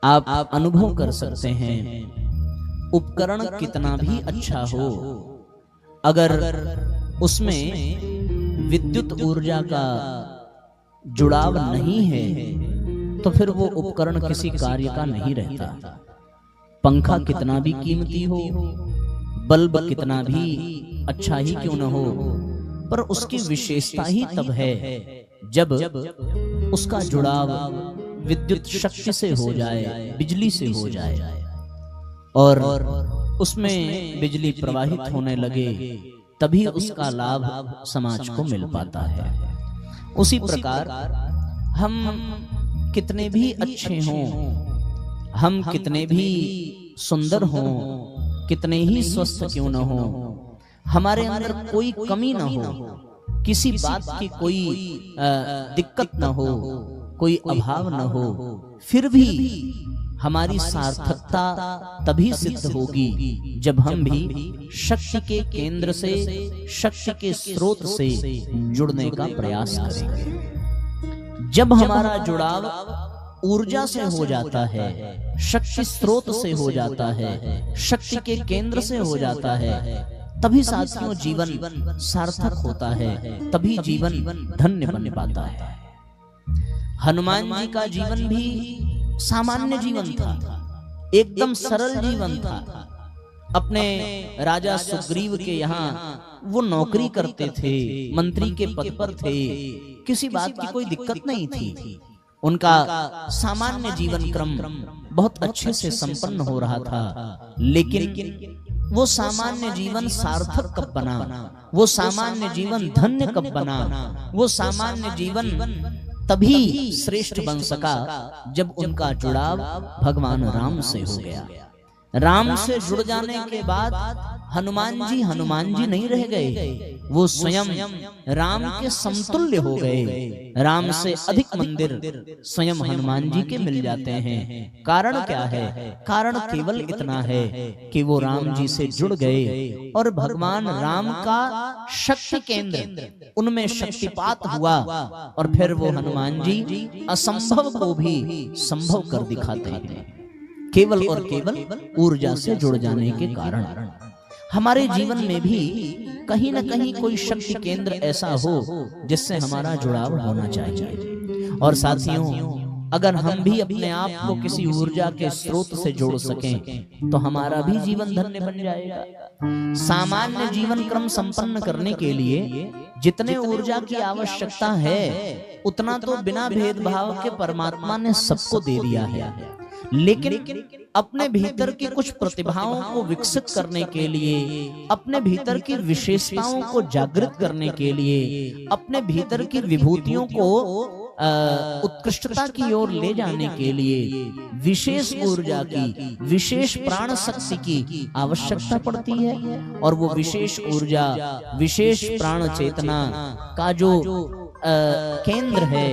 आप अनुभव कर सकते हैं। उपकरण कितना भी अच्छा हो, अगर उसमें विद्युत ऊर्जा का जुड़ाव नहीं है तो फिर वो उपकरण किसी कार्य का नहीं रहता। पंखा कितना भी कीमती हो, बल्ब कितना भी अच्छा ही क्यों न हो, पर उसकी विशेषता ही तब है जब उसका जुड़ाव विद्युत शक्ति से हो जाए, बिजली से हो जाए और उसमें बिजली प्रवाहित होने लगे, तभी उसका लाभ समाज को मिल पाता है। उसी प्रकार हम कितने भी अच्छे हों, हम कितने भी सुंदर हों, कितने ही स्वस्थ क्यों न हो, हमारे अंदर कोई कमी न हो, किसी बात की कोई दिक्कत न हो, कोई अभाव न हो, फिर भी हमारी सार्थकता तभी सिद्ध होगी जब हम भी शक्ति के केंद्र से, शक्ति के स्रोत से जुड़ने का प्रयास करेंगे। जब हमारा जुड़ाव ऊर्जा से हो जाता है, शक्ति स्रोत से हो जाता है, शक्ति के केंद्र से हो जाता है, तभी साथियों जीवन सार्थक होता है, तभी जीवन धन्य बन पाता है। हनुमान जी का जीवन भी सामान्य जीवन था, एकदम सरल जीवन था। अपने राजा सुग्रीव के यहाँ वो नौकरी करते थे, मंत्री के पद पर थे, किसी बात की कोई दिक्कत नहीं थी। उनका सामान्य जीवन क्रम बहुत अच्छे से संपन्न हो रहा था। लेकिन वो सामान्य जीवन सार्थक कब बना, वो सामान्य जीवन धन्य कब बना, वो सामान्य जीवन तभी श्रेष्ठ बन सका जब उनका जुड़ाव भगवान राम से हो गया। राम से जुड़ जाने के बाद हनुमान जी नहीं रह गए, वो स्वयं राम के समतुल्य हो गए। राम से अधिक मंदिर स्वयं हनुमान जी के मिल जाते हैं। कारण क्या है? कारण केवल इतना है कि वो राम जी से जुड़ गए और भगवान राम का शक्ति केंद्र उनमें शक्तिपात हुआ और फिर वो हनुमान जी असंभव को भी संभव कर दिखाते हैं, केवल और केवल ऊर्जा से जुड़ जाने के कारण। हमारे जीवन में भी कहीं न कहीं कोई शक्ति केंद्र ऐसा हो जिससे हमारा जुड़ाव होना चाहिए। और साथियों, अगर हम भी अपने आप को किसी ऊर्जा के स्रोत से जोड़ सकें तो हमारा भी जीवन धन्य बन जाएगा। सामान्य जीवन क्रम संपन्न करने के लिए जितने ऊर्जा की आवश्यकता है उतना तो बिना भेदभाव के परमात्मा ने सबको दे दिया है। लेकिन अपने भीतर की कुछ प्रतिभाओं को विकसित करने के लिए, अपने भीतर की विशेषताओं को जागृत करने के लिए, अपने भीतर की विभूतियों को उत्कृष्टता की ओर ले जाने के लिए विशेष ऊर्जा की, विशेष प्राण शक्ति की आवश्यकता पड़ती है। और वो विशेष ऊर्जा, विशेष प्राण चेतना का जो केंद्र है,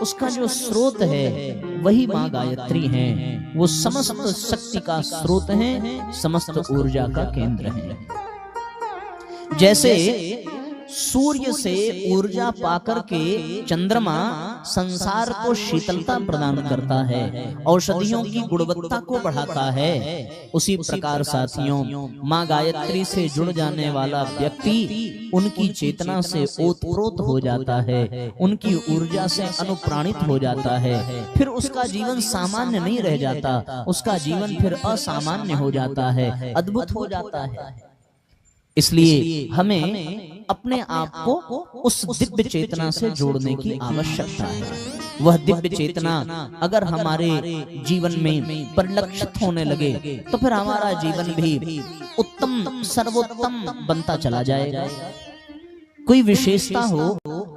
उसका जो स्रोत है, वही माँ गायत्री है। वो समस्त शक्ति का स्रोत है, समस्त ऊर्जा का केंद्र है। जैसे सूर्य से ऊर्जा पाकर के चंद्रमा संसार को शीतलता प्रदान करता है, औषधियों की गुणवत्ता को बढ़ाता है, उसी प्रकार साथियों माँ गायत्री से जुड़ जाने वाला व्यक्ति उनकी चेतना से ओतप्रोत हो जाता है, उनकी ऊर्जा से अनुप्राणित हो जाता है। फिर उसका जीवन सामान्य नहीं रह जाता, उसका जीवन फिर असामान्य हो जाता है, अद्भुत हो जाता है। इसलिए हमें अपने आप को उस दिव्य चेतना से जोड़ने की आवश्यकता है। वह दिव्य चेतना अगर हमारे जीवन में परिलक्षित होने लगे तो फिर हमारा जीवन भी उत्तम, सर्वोत्तम बनता चला जाएगा। कोई विशेषता हो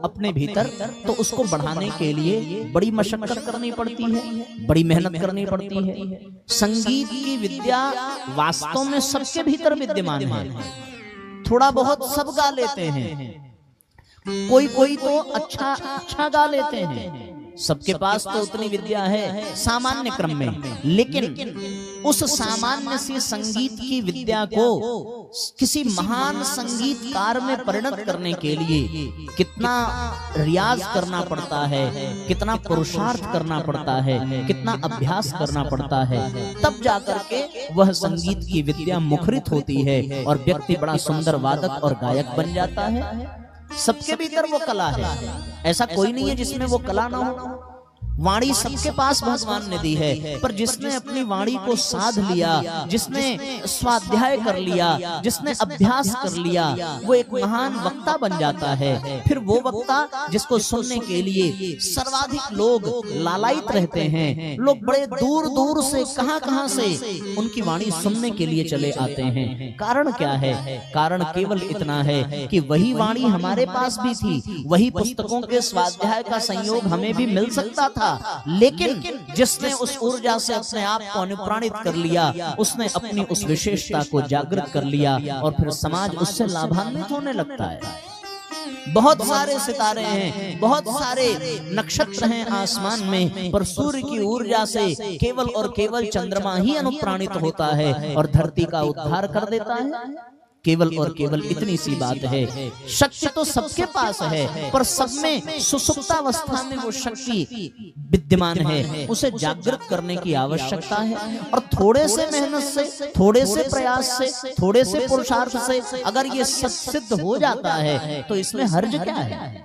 अपने भीतर तो उसको बढ़ाने के लिए बड़ी मशक्कत करनी पड़ती है, बड़ी मेहनत करनी पड़ती है। संगीत की विद्या वास्तव में सबके भीतर विद्यमान है। थोड़ा बहुत सब गा लेते हैं, कोई कोई तो अच्छा गा लेते हैं, सबके पास तो उतनी विद्या है सामान्य क्रम में, लेकिन उस सामान्य सी संगीत की विद्या को किसी महान संगीतकार में परिणत करने के लिए कितना रियाज करना पड़ता है, कितना पुरुषार्थ करना पड़ता है, कितना अभ्यास करना पड़ता है, तब जाकर के वह संगीत की विद्या मुखरित होती है और व्यक्ति बड़ा सुंदर वादक और गायक बन जाता है। सबके भीतर वो कला है, ऐसा कोई नहीं है जिसमें वो कला ना हो। वाणी सबके पास भगवान ने दी है, पर जिसने अपनी वाणी को साध लिया, जिसने स्वाध्याय कर लिया, जिसने अभ्यास कर लिया, वो एक महान वक्ता बन जाता है। फिर वो वक्ता जिसको सुनने के लिए सर्वाधिक लोग लालायित रहते हैं, लोग बड़े दूर दूर से कहां से उनकी वाणी सुनने के लिए चले आते हैं। कारण क्या है? कारण केवल इतना है कि वही वाणी हमारे पास भी थी, वही पुस्तकों के स्वाध्याय का संयोग हमें भी मिल सकता था, लेकिन जिसने उस ऊर्जा से अपने आप को अनुप्राणित कर लिया, उसने अपनी उस विशेषता को जागृत कर लिया और फिर समाज उससे लाभान्वित होने लगता है। बहुत सारे सितारे हैं, बहुत सारे नक्षत्र हैं आसमान में, पर सूर्य की ऊर्जा से केवल और केवल चंद्रमा ही अनुप्राणित होता है और धरती का उद्धार कर देता है। केवल और केवल इतनी सी बात है। शक्ति तो सबके पास है, पर सब में सुसुप्तावस्था में वो शक्ति विद्यमान है, उसे जागृत करने की आवश्यकता है। और थोड़े से मेहनत से, थोड़े से प्रयास से, थोड़े से पुरुषार्थ से अगर ये सिद्ध हो जाता है तो इसमें हर्ज क्या है?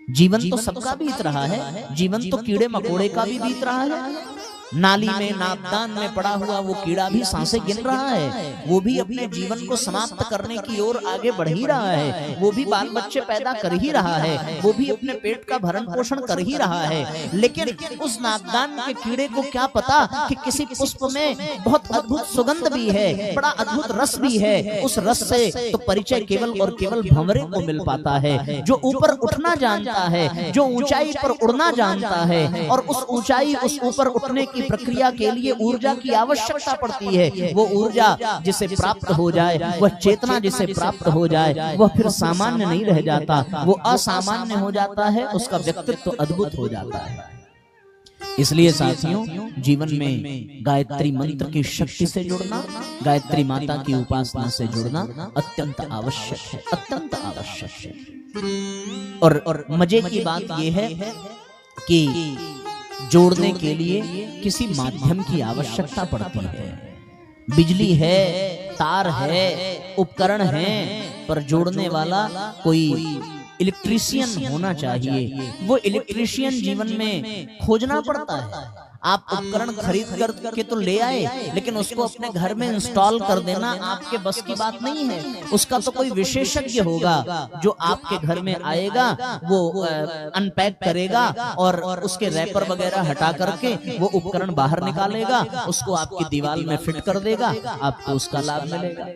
जीवन तो सबका बीत रहा है, जीवन तो कीड़े मकोड़े का भी बीत रहा है। नाली में, नापदान में पड़ा हुआ वो कीड़ा भी सांसें गिन रहा है, वो भी अपने जीवन को समाप्त करने की ओर आगे बढ़ ही रहा है, वो भी बाल बच्चे पैदा कर ही रहा है, वो भी अपने पेट का भरण पोषण कर ही रहा है। लेकिन उस नापदान के कीड़े को क्या पता कि किसी पुष्प में बहुत अद्भुत सुगंध भी है, बड़ा अद्भुत रस भी है। उस रस से तो परिचय केवल और केवल भंवरे को मिल पाता है, जो ऊपर उठना जानता है, जो ऊंचाई पर उड़ना जानता है। और उस ऊंचाई, उस ऊपर उठने की प्रक्रिया के लिए ऊर्जा की आवश्यकता पड़ती है। वो ऊर्जा जिसे प्राप्त हो जाए, वह चेतना जिसे प्राप्त हो जाए, वह फिर सामान्य नहीं रह जाता, वो असामान्य हो जाता है, उसका व्यक्तित्व अद्भुत हो जाता है। इसलिए साथियों, जीवन में गायत्री मंत्र की शक्ति से जुड़ना, गायत्री माता की उपासना से जुड़ना अत्यंत आवश्यक है, अत्यंत आवश्यक है। और मजे की बात यह है कि जोड़ने के लिए किसी माध्यम की आवश्यकता पड़ती है। बिजली है, तार है, उपकरण है, पर जोड़ने वाला कोई इलेक्ट्रीशियन होना चाहिए। वो इलेक्ट्रीशियन जीवन में खोजना पड़ता है। आप उपकरण खरीद करके तो ले आए, लेकिन उसको अपने घर में इंस्टॉल कर देना आपके बस की बात नहीं है। उसका तो कोई विशेषज्ञ होगा जो आपके घर में आएगा, वो अनपैक करेगा और उसके रैपर वगैरह हटा करके वो उपकरण बाहर निकालेगा, उसको आपकी दीवार में फिट कर देगा, आपको उसका लाभ मिलेगा।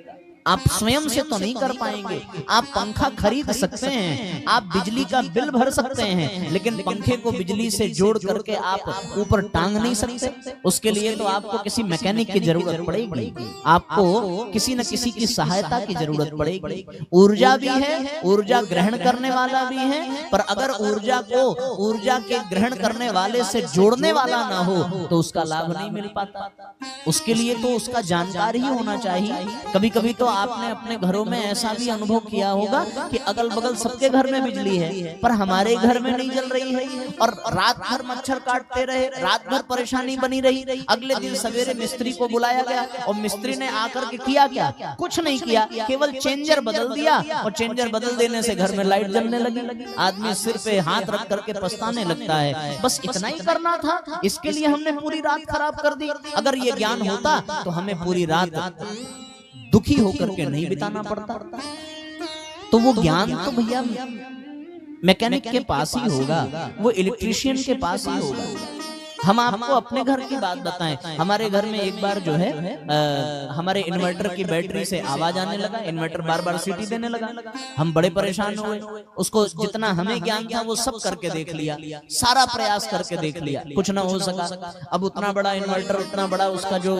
आप स्वयं से तो नहीं कर पाएंगे। आप पंखा खरीद सकते हैं, आप बिजली का बिल भर सकते हैं, लेकिन पंखे को बिजली से जोड़ करके आप ऊपर टांग नहीं सकते। उसके लिए तो आपको किसी मैकेनिक की जरूरत पड़ेगी, आपको किसी न किसी की सहायता की जरूरत पड़ेगी। ऊर्जा भी है, ऊर्जा ग्रहण करने वाला भी है, पर अगर ऊर्जा को ऊर्जा के ग्रहण करने वाले से जोड़ने वाला ना हो तो उसका लाभ नहीं मिल पाता। उसके लिए तो उसका जानकार ही होना चाहिए। कभी कभी तो आपने अपने घरों में ऐसा भी अनुभव किया होगा कि अगल बगल सबके घर में बिजली है, पर हमारे घर में नहीं जल रही है, और रात भर मच्छर काटते रहे, रात भर परेशानी बनी रही। अगले दिन सवेरे मिस्त्री को बुलाया गया और मिस्त्री ने आकर के किया क्या? कुछ नहीं किया, केवल चेंजर बदल दिया, और चेंजर बदल देने से घर में लाइट जलने लगी। आदमी सिर पे हाथ रख करके पछताने लगता है, बस इतना ही करना था, इसके लिए हमने पूरी रात खराब कर दी। अगर ये ज्ञान होता तो हमें पूरी रात दुखी होकर के नहीं बिताना पड़ता। तो वो ज्ञान तो भैया मैकेनिक के पास ही होगा, वो इलेक्ट्रीशियन के पास ही होगा। हम आपको अपने घर की बात बताएं। हमारे घर में एक बार जो है हमारे इन्वर्टर की बैटरी से आवाज आने लगा, इन्वर्टर बार बार सीटी देने लगा। हम बड़े परेशान हुए। उसको जितना हमें ज्ञान था वो सब करके देख लिया, सारा प्रयास करके देख लिया, कुछ ना हो सका। अब उतना बड़ा इन्वर्टर, उतना बड़ा उसका जो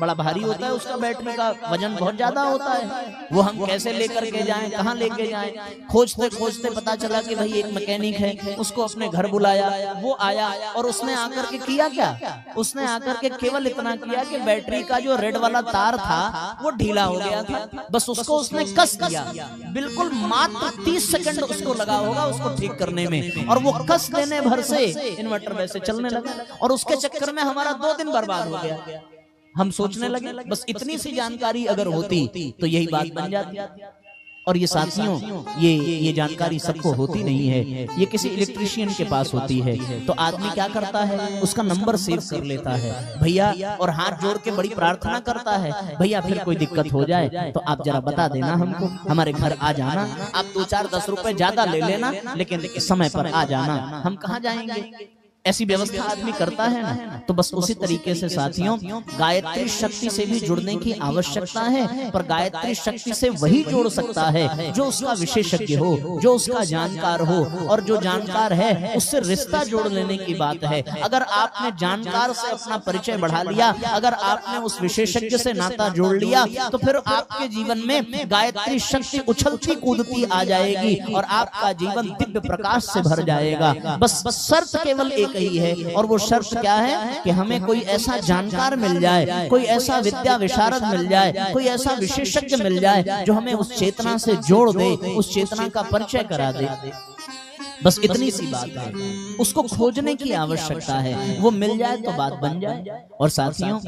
बड़ा भारी होता है, उसका बैटरी का वजन बहुत ज्यादा होता है, वो हम कैसे लेकर के जाएं, कहाँ लेके जाएं। खोजते खोजते पता चला कि भाई एक मैकेनिक है, उसको अपने घर बुलाया, वो आया और उसने आकर के किया क्या, उसने आकर के केवल इतना किया कि बैटरी का जो रेड वाला तार था वो ढीला हो गया था, बस उसको उसने कस दिया। बिल्कुल मात्र 30 सेकंड उसको लगा होगा उसको ठीक करने में, और वो कस देने भर से इन्वर्टर वैसे चलने लगा, और उसके चक्कर में हमारा 2 दिन बर्बाद हो गया। हम सोचने लगे बस इतनी सी जानकारी अगर होती तो यही बात बन जाती। और ये साथियों, ये जानकारी सबको होती नहीं है, ये किसी इलेक्ट्रीशियन के पास होती है। तो आदमी क्या करता है, उसका नंबर सेव कर लेता है भैया, और हाथ जोड़ के बड़ी प्रार्थना करता है, भैया फिर कोई दिक्कत हो जाए तो आप जरा बता देना हमको, हमारे घर आ जाना, आप 2-4-10 रुपए ज्यादा ले लेना, लेकिन समय पर आ जाना। हम कहाँ जाएंगे, ऐसी व्यवस्था आदमी करता है ना। तो बस उसी तरीके से साथियों, गायत्री शक्ति से भी जुड़ने की आवश्यकता है, पर गायत्री शक्ति से वही जोड़ सकता है जो उसका विशेषज्ञ हो, जो उसका जानकार हो, और जो जानकार है उससे रिश्ता जोड़ लेने की बात है। अगर आपने जानकार से अपना परिचय बढ़ा लिया, अगर आपने उस विशेषज्ञ से नाता जोड़ लिया, तो फिर आपके जीवन में गायत्री शक्ति उछलती कूदती आ जाएगी और आपका जीवन दिव्य प्रकाश से भर जाएगा। बस शर्त केवल एक ही है, और वो शर्त क्या है कि हमें कोई ऐसा जानकार मिल जाए, कोई ऐसा विद्या विशारद मिल जाए, कोई ऐसा विशेषज्ञ मिल जाए जो हमें उस चेतना से जोड़ दे, उस चेतना का परिचय करा दे। बस इतनी सी बात है, उसको खोजने की आवश्यकता है, वो मिल जाए तो बात बन जाए। और साथियों,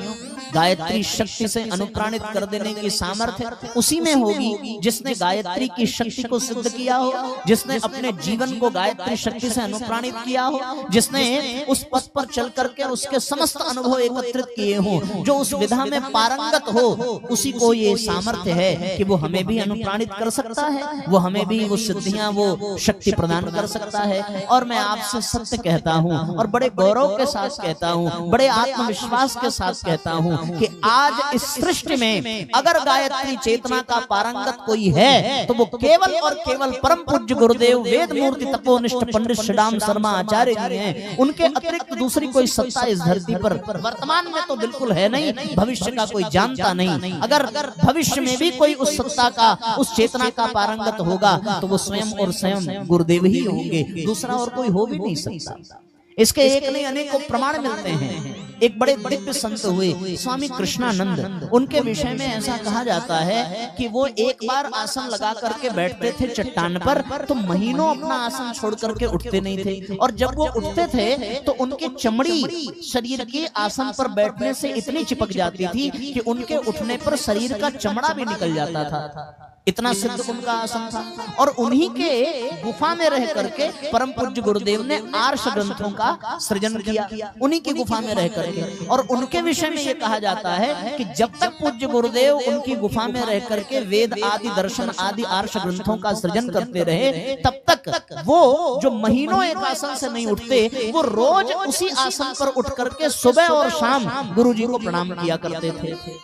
गायत्री शक्ति से अनुप्राणित कर देने की सामर्थ्य उसी में होगी जिसने गायत्री की शक्ति को सिद्ध किया हो, जिसने अपने जीवन को गायत्री शक्ति से अनुप्राणित किया हो, जिसने उस पथ पर चल करके उसके समस्त अनुभव एकत्रित किए हो, जो उस विधा में पारंगत हो, उसी को ये सामर्थ्य है कि वो हमें भी अनुप्राणित कर सकता है, वो हमें भी वो सिद्धियां, वो शक्ति प्रदान कर सकता है। और मैं आपसे सत्य कहता हूं, और बड़े गौरव के साथ कहता हूं, बड़े आत्मविश्वास के साथ कहता हूं कि आज इस सृष्टि में अगर गायत्री चेतना का पारंगत कोई है तो वो केवल और केवल परम पूज्य गुरुदेव वेद मूर्ति तपोनिष्ठ पंडित श्रीराम शर्मा आचार्य जी हैं। उनके अतिरिक्त दूसरी कोई सत्ता इस धरती पर वर्तमान में तो बिल्कुल है नहीं, भविष्य का कोई जानता नहीं। अगर भविष्य में भी कोई उस सत्ता का, उस चेतना का पारंगत होगा तो वो स्वयं और स्वयं गुरुदेव ही होंगे, दूसरा और कोई हो भी नहीं सकता। इसके एक नहीं अनेकों प्रमाण मिलते हैं। एक बड़े दिव्य संत हुए स्वामी कृष्णानंद, उनके विषय में ऐसा कहा जाता है कि वो एक बार आसन लगा करके बैठते थे चट्टान पर, तो महीनों अपना आसन छोड़ करके उठते नहीं थे, और जब वो उठते थे तो उनकी चमड़ी शरीर के आसन पर बैठने से इतनी चिपक जाती थी कि उनके उठने पर शरीर का चमड़ा भी निकल जाता था। इतना सिद्ध उनका आसन था। और उन्हीं के गुफा में रह करके परम पूज्य गुरुदेव ने आर्ष ग्रंथों का सृजन किया, उन्हीं की गुफा में रह करके। और उनके विषय में ये कहा जाता है कि जब तक पूज्य गुरुदेव उनकी गुफा में रह करके वेद आदि, दर्शन आदि आर्ष ग्रंथों का सृजन करते रहे, तब तक वो जो महीनों एक आसन से नहीं उठते, वो रोज उसी आसन पर उठ करके सुबह और शाम गुरु जी को प्रणाम किया करते थे।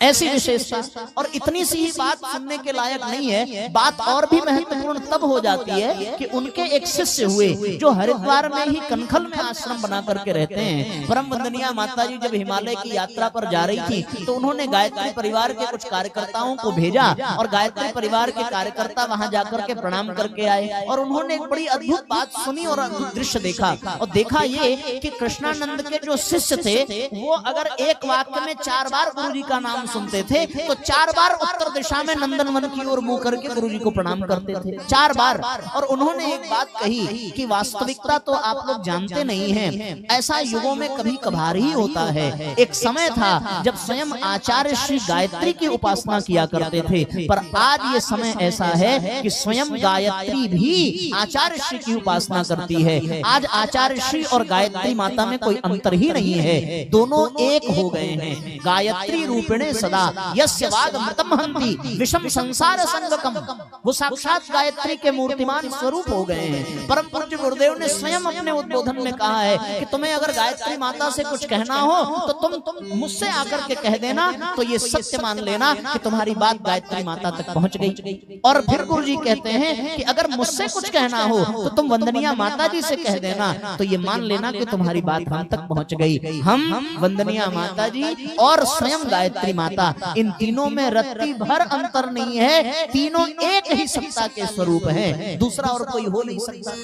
ऐसी विशेषता, और इतनी सी ही बात सुनने के लायक नहीं है, बात और भी महत्वपूर्ण तब हो जाती है कि उनके एक शिष्य हुए जो हरिद्वार में ही कनखल में आश्रम बना करके रहते हैं। परम वंदनीय माता जी जब हिमालय की यात्रा पर जा रही थी तो उन्होंने गायत्री परिवार के कुछ कार्यकर्ताओं को भेजा, और गायत्री परिवार के कार्यकर्ता वहां जाकर के प्रणाम करके आए, और उन्होंने एक बड़ी अद्भुत बात सुनी और अद्भुत दृश्य देखा। और देखा ये कि कृष्णानंद के जो शिष्य थे वो अगर एक वाक्य में 4 बार गुरु जी का नाम सुनते थे तो 4 बार उत्तर दिशा में नंदनवन की ओर मुंह करके गुरु जी को प्रणाम करते थे, 4 बार। और उन्होंने एक बात कही कि वास्तविकता तो आप लोग जानते नहीं हैं, ऐसा युगों में कभी कभार ही होता है। एक समय था जब स्वयं आचार्य श्री गायत्री की उपासना किया करते थे, पर आज ये समय ऐसा है कि स्वयं गायत्री भी आचार्य श्री की उपासना करती है। आज आचार्य श्री और गायत्री माता में कोई अंतर ही नहीं है, दोनों एक हो गए हैं। गायत्री रूपिणे सदा यस्य वाग मृतम हंति विषम संसार संगकम। वो साक्षात गायत्री के मूर्तिमान स्वरूप हो गए हैं। परम पूज्य गुरुदेव ने स्वयं अपने उद्बोधन में कहा है कि तुम्हें अगर गायत्री माता से कुछ कहना हो तो तुम मुझसे आकर के कह देना, तो ये सत्य मान लेना कि तुम्हारी बात गायत्री माता तक पहुंच गई। और फिर गुरु जी कहते हैं कि अगर मुझसे कुछ कहना हो तो तुम वंदनीय माता जी से कह देना, तो ये मान लेना कि तुम्हारी बात हम तक पहुंच गई। हम वंदनीय माता जी और स्वयं गायत्री माता, इन तीनों में रत्ती भर अंतर नहीं है। तीनों एक ही सत्ता के स्वरूप हैं, दूसरा और कोई हो नहीं सकता।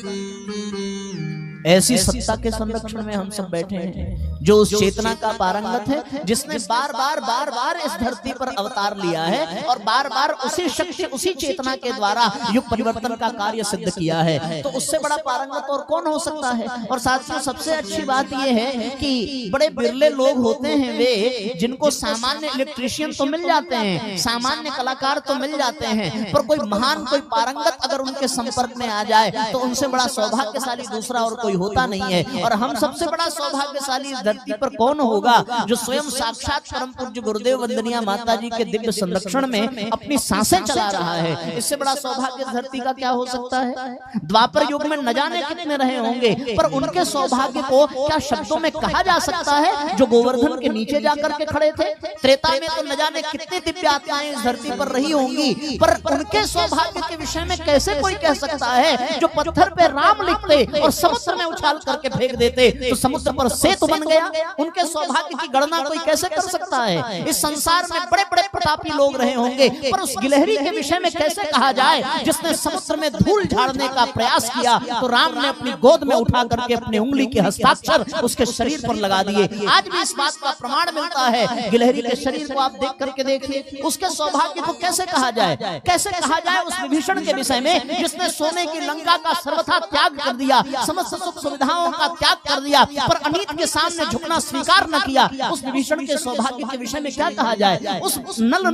ऐसी सत्ता के संरक्षण में हम सब बैठे हैं, जो उस चेतना का पारंगत है, जिसने बार बार इस धरती पर अवतार लिया है और बार बार उसी शक्ति उसी चेतना के द्वारा युग परिवर्तन का कार्य सिद्ध किया है। तो उससे बड़ा पारंगत और कौन हो सकता है। और साथियों, सबसे अच्छी बात यह है कि बड़े बिरले लोग होते हैं वे जिनको सामान्य इलेक्ट्रीशियन तो मिल जाते हैं, सामान्य कलाकार तो मिल जाते हैं, पर कोई महान कोई पारंगत अगर उनके संपर्क में आ जाए तो उनसे बड़ा सौभाग्यशाली दूसरा और कोई होता नहीं है। और हम सबसे बड़ा सौभाग्यशाली इस धरती पर कौन होगा, जो स्वयं साक्षात परम पूज्य गुरुदेव वंदनीय माता जी के दिव्य संरक्षण में अपनी सांसें चला रहा है। इससे बड़ा सौभाग्य धरती का क्या हो सकता है। द्वापर युग में न जाने कितने रहे होंगे, पर उनके सौभाग्य को क्या शब्दों में कहा जा सकता है। जो गोवर्धन के नीचे जाकर के खड़े थे, त्रेता में तो न जाने कितनी दिव्य आत्माएं इस धरती पर रही होंगी, पर उनके सौभाग्य के विषय में कैसे कोई कह सकता है। जो पत्थर पे राम लिखते और समुद्र में उछाल करके फेंक देते तो समुद्र पर सेतु बन गया, उनके सौभाग्य की गणना कोई कैसे कर सकता है। इस संसार में बड़े बड़े प्रतापी लोग रहे होंगे, पर उस गिलहरी के विषय में कैसे कहा जाए जिसने समुद्र में धूल झाड़ने का प्रयास किया तो राम ने अपनी गोद में उठा करके अपनी उंगली के हस्ताक्षर उसके शरीर पर लगा दिए। आज भी इस बात का प्रमाण मिलता है। गिलहरी के शरीर को आप देख करके देखिए, उसके सौभाग्य को कैसे कहा जाए, कैसे कहा जाए उस विभीषण के विषय में जिसने सोने की लंका का सर्वथा त्याग कर दिया, समस्त सुख सुविधाओं का त्याग कर दिया, पर अनीत के सामने झुकना स्वीकार न किया। उस विभीषण के सौभाग्य के विषय में क्या कहा जाए। उस नल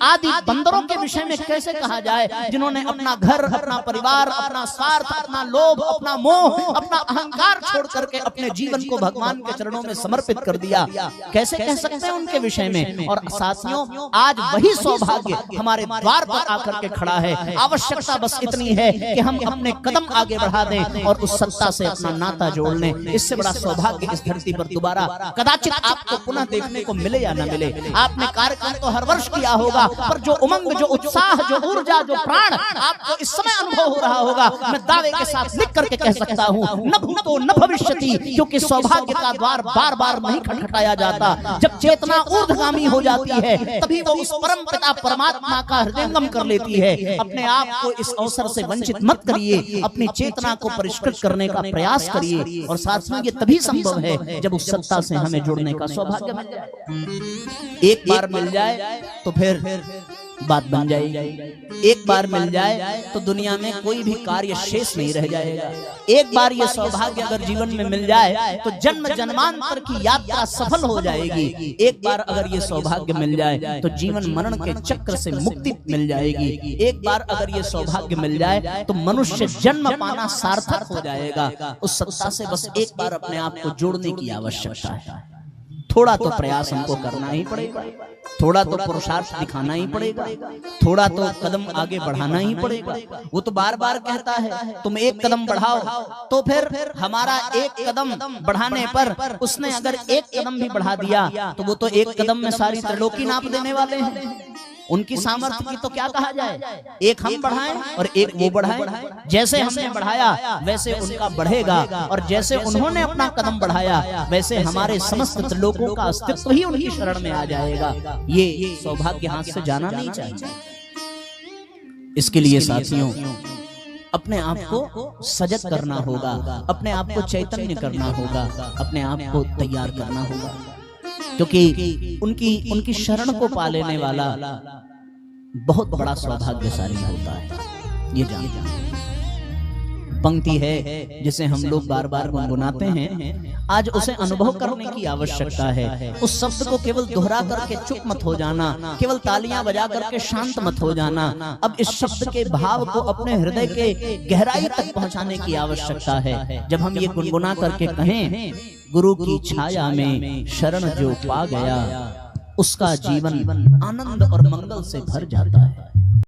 आदि बंदरों के विषय में कैसे कहा जाए, जिन्होंने अपना घर, अपना परिवार, अपना स्वार्थ, अपना लोभ, अपना मोह, अपना अहंकार छोड़ करके अपने जीवन को भगवान के चरणों में समर्पित कर दिया। कैसे कह सकते हैं उनके विषय में। और साथियों, आज वही सौभाग्य हमारे द्वार पर आकर के खड़ा है। आवश्यकता बस इतनी है कि हम अपने कदम आगे बढ़ा दें और उस सत्ता से अपना नाता जोड़ लें। इससे बड़ा सौभाग्य इस धरती पर दोबारा कदाचित आपको पुनः देखने को मिले या न मिले। आपने कार्यक्रम तो हर वर्ष किया होगा, पर जो उमंग, जो उत्साह, जो ऊर्जा, जो प्राण आपको इस समय अनुभव हो रहा होगा, मैं दावे के साथ लिख करके कह सकता हूँ, न भूतो न भविष्यति। क्योंकि सौभाग्य का द्वार बार बार नहीं खटखटाया जाता। जब चेतना ऊर्ध्वगामी हो जाती है तभी वो उस परम पिता परमात्मा का हृदयंगम कर लेती है। अपने आप को इस अवसर से वंचित मत करिए, अपनी चेतना को परिष्कृत करने का प्रयास करिए। और साथ में ये तभी संभव है जब उस सत्ता से हमें जुड़ने का सौभाग्य मिल जाए। एक बार मिल जाए तो फिर बात बन जाएगी। एक बार मिल जाए तो दुनिया में कोई भी कार्य शेष नहीं रह जाएगा। एक बार ये सौभाग्य अगर जीवन में मिल जाए तो जन्म जन्मांतर की यात्रा सफल हो जाएगी। एक बार अगर ये सौभाग्य मिल जाए तो जीवन मरण के चक्र से मुक्ति मिल जाएगी। एक बार अगर ये सौभाग्य मिल जाए तो मनुष्य जन्म पाना सार्थक हो जाएगा। उस सत्ता से बस एक बार अपने आप को जोड़ने की आवश्यकता है। थोड़ा तो प्रयास हमको करना ही पड़ेगा, थोड़ा तो पुरुषार्थ दिखाना ही पड़ेगा, थोड़ा तो कदम आगे बढ़ाना ही पड़ेगा। वो तो बार बार कहता है तुम एक कदम बढ़ाओ, तो फिर हमारा एक कदम बढ़ाने पर उसने अगर एक कदम भी बढ़ा दिया तो वो तो एक कदम में सारी त्रिलोकी नाप देने वाले हैं। उनकी सामर्थ्य की तो क्या कहा जाए। एक हम बढ़ाएं और एक वो बढ़ाएं। जैसे हमने बढ़ाया वैसे उनका बढ़ेगा, और जैसे उन्होंने अपना कदम बढ़ाया वैसे हमारे समस्त त्रिलोकों का अस्तित्व ही उनकी शरण में आ जाएगा। ये सौभाग्य हाथ से जाना नहीं चाहिए। इसके लिए साथियों, अपने आप को सजग करना होगा, अपने आप को चैतन्य करना होगा, अपने आप को तैयार करना होगा। क्योंकि उनकी शरण को पा लेने वाला बहुत बड़ा सौभाग्यशाली होता है। ये जान पंक्ति है जिसे हम लोग बार बार गुनगुनाते हैं, आज उसे अनुभव करने की आवश्यकता है। उस शब्द को केवल दोहरा करके चुप मत हो जाना, केवल तालियां बजा करके शांत मत हो जाना। अब इस शब्द के भाव को अपने हृदय के गहराई तक पहुंचाने की आवश्यकता है। जब हम ये गुनगुना करके कहें, गुरु की छाया में शरण जो पा गया, उसका जीवन आनंद और मंगल से भर जाता है।